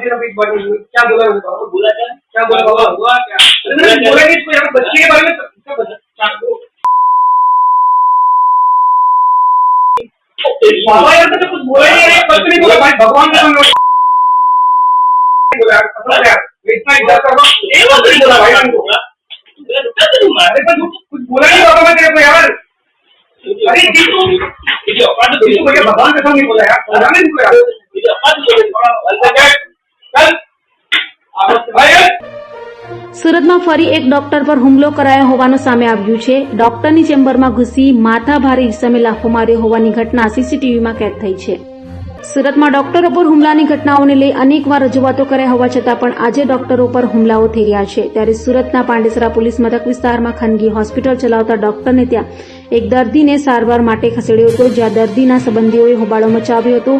क्या बोला बोला क्या बोला बाबा हुआ क्या बोला नहीं इसको यहाँ बच्चे के बारे में बाबा यार तो कुछ बोला नहीं है कुछ नहीं बोला भाई भगवान का बोला यार इतना इज्जत करो एक बात नहीं बोला भाई उनको अरे पर कुछ बोला नहीं बाबा मैं तेरे को यार अरे भगवान का नहीं बोला यार बोला नहीं यार સુરતમાં ફરી એક ડોક્ટર પર હુમલો કરાયો હોવાનું સામે આવ્યું છે. ડોક્ટરની ચેમ્બરમાં ઘૂસી માથાભારે ઈસમે લાફો માર્યો હોવાની ઘટના સીસીટીવીમાં કેદ થઈ છે. સુરતમાં ડોક્ટરો પર હુમલાની ઘટનાઓને લઈ અનેકવાર રજૂઆતો કર્યા હોવા છતાં પણ આજે ડોક્ટરો પર હુમલાઓ થઈ રહ્યા છે. ત્યારે સુરતના પાંડેસરા પોલીસ મથક વિસ્તારમાં ખાનગી હોસ્પિટલ ચલાવતા ડોક્ટરને ત્યાં એક દર્દીને સારવાર માટે ખસેડ્યો હતો, જ્યાં દર્દીના સંબંધીઓએ હોબાળો મચાવ્યો હતો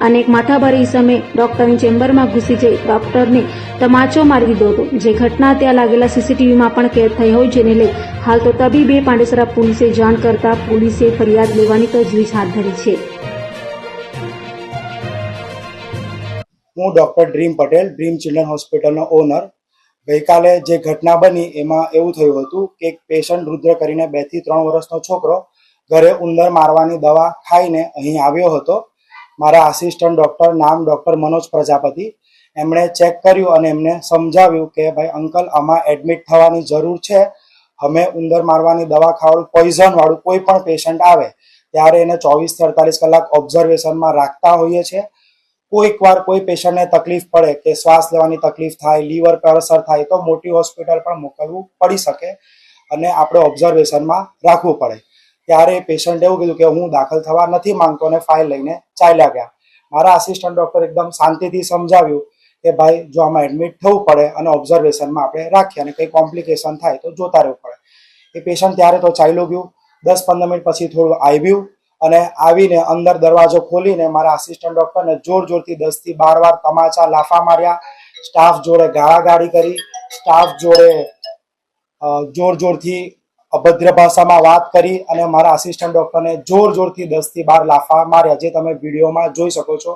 અને એક માથાભારે ઈસમે ડોક્ટરની ચેમ્બરમાં ઘૂસી જઈ ડોક્ટરને તમાચો મારી દીધો હતો. જે ઘટના ત્યાં લાગેલા સીસીટીવીમાં પણ કેદ થઈ હોય, જેને લઈ હાલ તો તબીબે પાંડેસરા પોલીસે જાણ કરતા પોલીસે ફરિયાદ લેવાની તજવીજ હાથ ધરી છે. હું doctor dream Patel, dream children હોસ્પિટલનો ઓનર. ગઈકાલે જે ઘટના બની એમાં એવું થયું હતું કે એક પેશન્ટ રુદ્ર કરીને 2 થી 3 વર્ષનો છોકરો ઘરે ઉંદર મારવાની દવા ખાઈને અહીં આવ્યો હતો. મારા આસિસ્ટન્ટ ડૉક્ટર, નામ ડૉક્ટર મનોજ પ્રજાપતિ, એમણે ચેક કર્યું અને એમને સમજાવ્યું કે ભાઈ અંકલ આમાં એડમિટ થવાની જરૂર છે. અમે ઉંદર મારવાની દવા ખાવાનું પોઈઝનવાળું કોઈ પણ પેશન્ટ આવે ત્યારે એને 24 થી 48 કલાક ઓબ્ઝર્વેશનમાં રાખતા હોઈએ છીએ. કોઈક વાર કોઈ પેશન્ટને તકલીફ પડે કે શ્વાસ લેવાની તકલીફ થાય, લીવર પર અસર થાય તો મોટી હોસ્પિટલ પણ મોકલવું પડી શકે અને આપણે ઓબ્ઝર્વેશનમાં રાખવું પડે. ત્યારે પેશન્ટે એવું કીધું કે હું દાખલ થવા નથી માંગતો અને ફાઇલ લઈને ચાલ્યા ગયા. મારા આસિસ્ટન્ટ ડૉક્ટર એકદમ શાંતિથી સમજાવ્યું કે ભાઈ જો આમાં એડમિટ થવું પડે અને ઓબ્ઝર્વેશનમાં આપણે રાખીએ અને કંઈ કોમ્પ્લિકેશન થાય તો જોતા રહેવું પડે. એ પેશન્ટ ત્યારે તો ચાલ્યું ગયું. 10-15 મિનિટ પછી થોડું આવ્યું અને આવીને અંદર દરવાજો ખોલીને મારા આસિસ્ટન્ટ ડૉક્ટરને જોરથી 10 થી 12 વાર તમાચા લાફા માર્યા. સ્ટાફ જોડે ગાળાગાળી કરી, સ્ટાફ જોડે જોરથી અભદ્ર ભાષામાં વાત કરી અને મારા આસિસ્ટન્ટ ડૉક્ટરને જોરથી 10 થી 12 લાફા માર્યા, જે તમે વિડીયોમાં જોઈ શકો છો,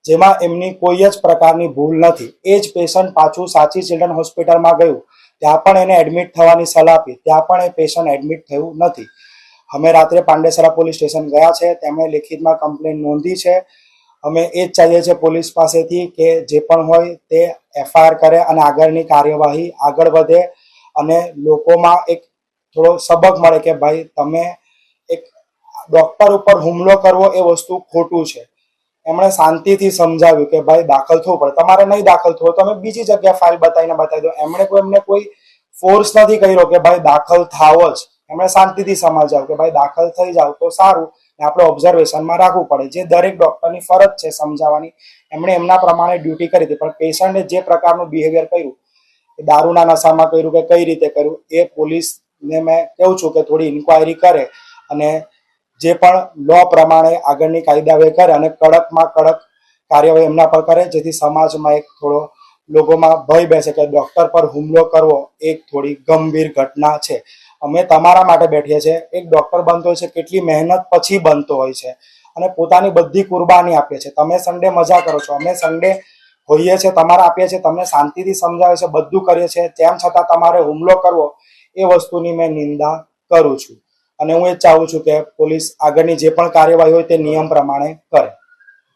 જેમાં એમની કોઈ જ પ્રકારની ભૂલ નથી. એ જ પેશન્ટ પાછું સાચી ચિલ્ડ્રન હોસ્પિટલમાં ગયું, ત્યાં પણ એને એડમિટ થવાની સલાહ આપી, ત્યાં પણ એ પેશન્ટ એડમિટ થયું નથી. અમે રાત્રે પાંડેસરા પોલીસ સ્ટેશન ગયા છે, તેમણે લેખિતમાં કમ્પ્લેન નોંધી છે. અમે એ જ ચાહીએ છીએ પોલીસ પાસેથી કે જે પણ હોય તે FIR કરે અને આગળની કાર્યવાહી આગળ વધે અને લોકોમાં એક થોડો સબક મળે કે ભાઈ તમે એક ડૉક્ટર ઉપર હુમલો કરવો એ વસ્તુ ખોટું છે. એમણે શાંતિથી સમજાવ્યું કે ભાઈ દાખલ થવું પડે, તમારે નહીં દાખલ થવું તમે બીજી જગ્યાએ ફાઇલ બતાવી દો. એમને કોઈ ફોર્સ નથી કર્યો કે ભાઈ દાખલ થાવ જ. એમણે શાંતિથી સમજાવ્યું કે ભાઈ દાખલ થઈ જાવ તો સારું ને આપણે ઓબ્ઝર્વેશનમાં રાખવું પડે, જે દરેક ડૉક્ટરની ફરજ છે સમજાવવાની. એમણે એમના પ્રમાણે ડ્યુટી કરી હતી, પણ પેશન્ટે જે પ્રકારનું બિહેવિયર કર્યું, દારૂના નશામાં કર્યું કે કઈ રીતે કર્યું, એ પોલીસને મેં કહું છું કે થોડી ઇન્ક્વાયરી કરે અને જે પણ લો પ્રમાણે આગળની કાયદાવાહી કરે અને કડકમાં કડક કાર્યવાહી એમના પર કરે, જેથી સમાજમાં એક થોડો લોકોમાં ભય બેસે કે ડૉક્ટર પર હુમલો કરવો એક થોડી ગંભીર ઘટના છે. અમે તમારા માટે બેઠીએ છીએ. એક ડૉક્ટર બનતો હોય છે કેટલી મહેનત પછી બનતો હોય છે અને પોતાની બધી કુરબાની આપીએ છીએ. તમે સન્ડે મજા કરો છો, અમે સન્ડે હોઈએ છીએ તમારા આપીએ છીએ, તમને શાંતિથી સમજાવે છે, બધું કરીએ છીએ, તેમ છતાં તમારે હુમલો કરવો એ વસ્તુની મેં નિંદા કરું છું અને હું એ જ ચાહું છું કે પોલીસ આગળની જે પણ કાર્યવાહી હોય તે નિયમ પ્રમાણે કરે.